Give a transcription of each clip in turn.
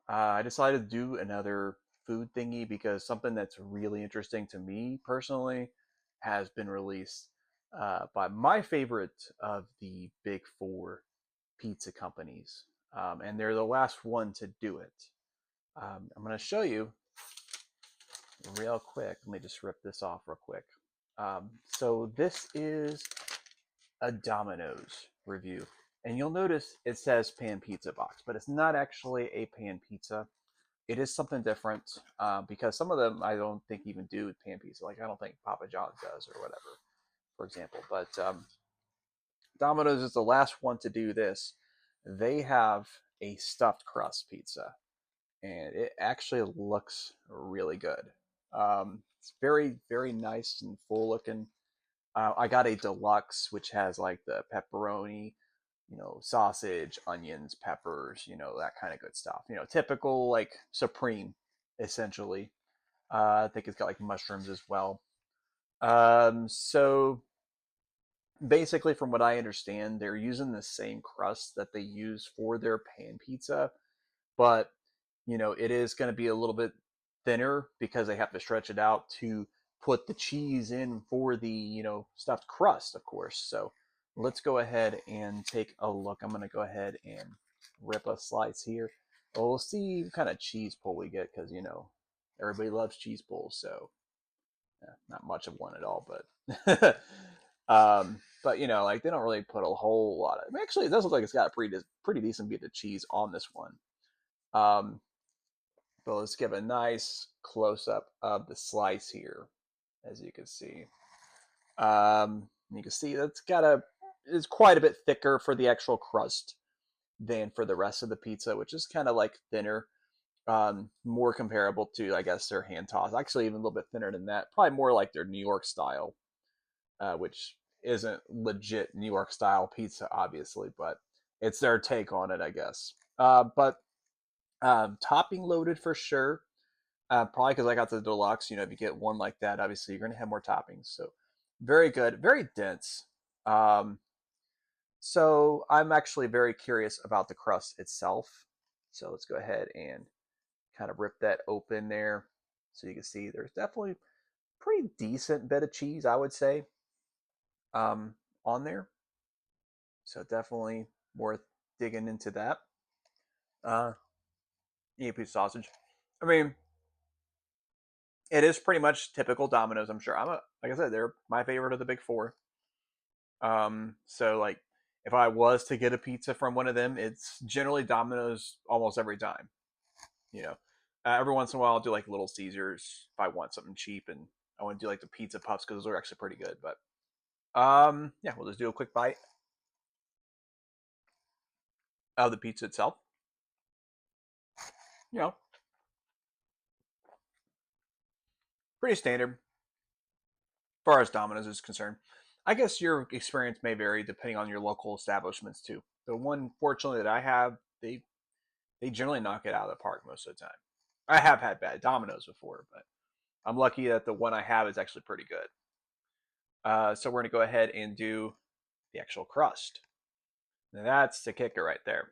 I decided to do another food thingy because something that's really interesting to me personally has been released by my favorite of the big four pizza companies. And they're the last one to do it. I'm going to show you real quick. Let me just rip this off real quick. So this is a Domino's review. And you'll notice it says pan pizza box, but it's not actually a pan pizza. It is something different because some of them I don't think even do pan pizza. Like I don't think Papa John's does or whatever, for example. But Domino's is the last one to do this. They have a stuffed crust pizza, and it actually looks really good. It's very very nice and full looking. I got a deluxe, which has like the pepperoni, sausage, onions, peppers, that kind of good stuff. Typical like supreme, essentially. I think it's got like mushrooms as well. So basically, from what I understand, they're using the same crust that they use for their pan pizza, but it is going to be a little bit thinner because they have to stretch it out to put the cheese in for the stuffed crust, of course. So let's go ahead and take a look. I'm going to go ahead and rip a slice here. We'll see what kind of cheese pull we get because everybody loves cheese pulls. So not much of one at all, but but like they don't really put a whole lot of. I mean, actually, it does look like it's got a pretty decent bit of cheese on this one. Um, but let's give a nice close up of the slice here, as you can see. You can see it's quite a bit thicker for the actual crust than for the rest of the pizza, which is kind of like thinner, more comparable to I guess their hand toss. Actually, even a little bit thinner than that. Probably more like their New York style, which isn't legit New York style pizza, obviously, but it's their take on it, I guess. But topping loaded for sure. Probably because I got the deluxe. If you get one like that, obviously you're going to have more toppings. So very good, very dense. Um, so I'm actually very curious about the crust itself. So let's go ahead and kind of rip that open there, so you can see there's definitely pretty decent bit of cheese, I would say, um, on there. So definitely worth digging into that. Eat a piece of sausage. I mean, it is pretty much typical Domino's. I'm sure. Like I said, they're my favorite of the big four. So like if I was to get a pizza from one of them, it's generally Domino's almost every time. You know, every once in a while I'll do like Little Caesars if I want something cheap, and I want to do like the pizza puffs because those are actually pretty good. But yeah, we'll just do a quick bite of the pizza itself. You know, pretty standard as far as Domino's is concerned. I guess your experience may vary depending on your local establishments too. The one, fortunately, that I have, they generally knock it out of the park most of the time. I have had bad Domino's before, but I'm lucky that the one I have is actually pretty good. So we're going to go ahead and do the actual crust. Now that's the kicker right there.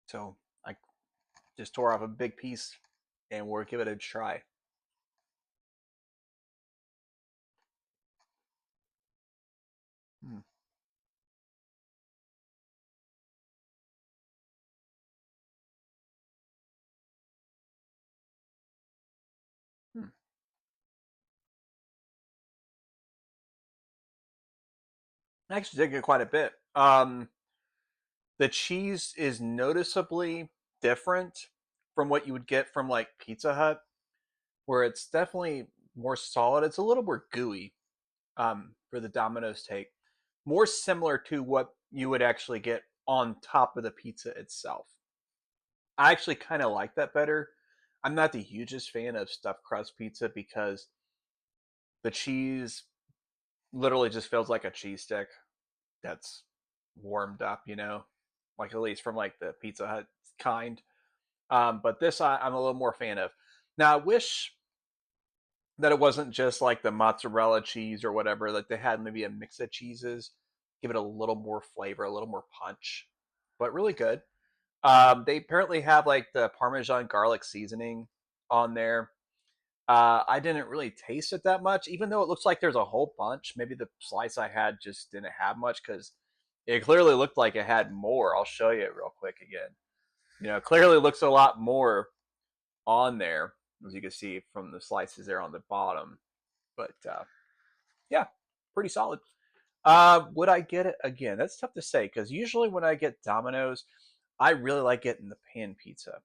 So I just tore off a big piece and we'll give it a try. Hmm. Hmm. I actually did get quite a bit. The cheese is noticeably different from what you would get from like Pizza Hut, where it's definitely more solid. It's a little more gooey for the Domino's take, more similar to what you would actually get on top of the pizza itself. I actually kind of like that better. I'm not the hugest fan of stuffed crust pizza because the cheese literally just feels like a cheese stick that's warmed up, like at least from like the Pizza Hut kind. But this I'm a little more fan of. Now I wish that it wasn't just like the mozzarella cheese or whatever. Like they had maybe a mix of cheeses, give it a little more flavor, a little more punch. But really good. They apparently have like the Parmesan garlic seasoning on there. I didn't really taste it that much, even though it looks like there's a whole bunch. Maybe the slice I had just didn't have much because it clearly looked like it had more. I'll show you it real quick again. It clearly looks a lot more on there, as you can see from the slices there on the bottom. But yeah, pretty solid. Would I get it again? That's tough to say because usually when I get Domino's, I really like getting the pan pizza.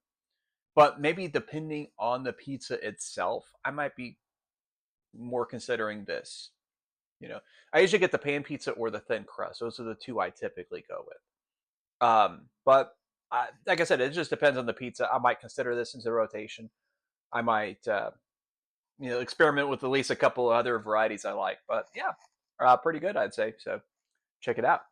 But maybe depending on the pizza itself, I might be more considering this. You know, I usually get the pan pizza or the thin crust. Those are the two I typically go with. But like I said, it just depends on the pizza. I might consider this into rotation. I might, experiment with at least a couple other varieties I like. But yeah, pretty good, I'd say. So check it out.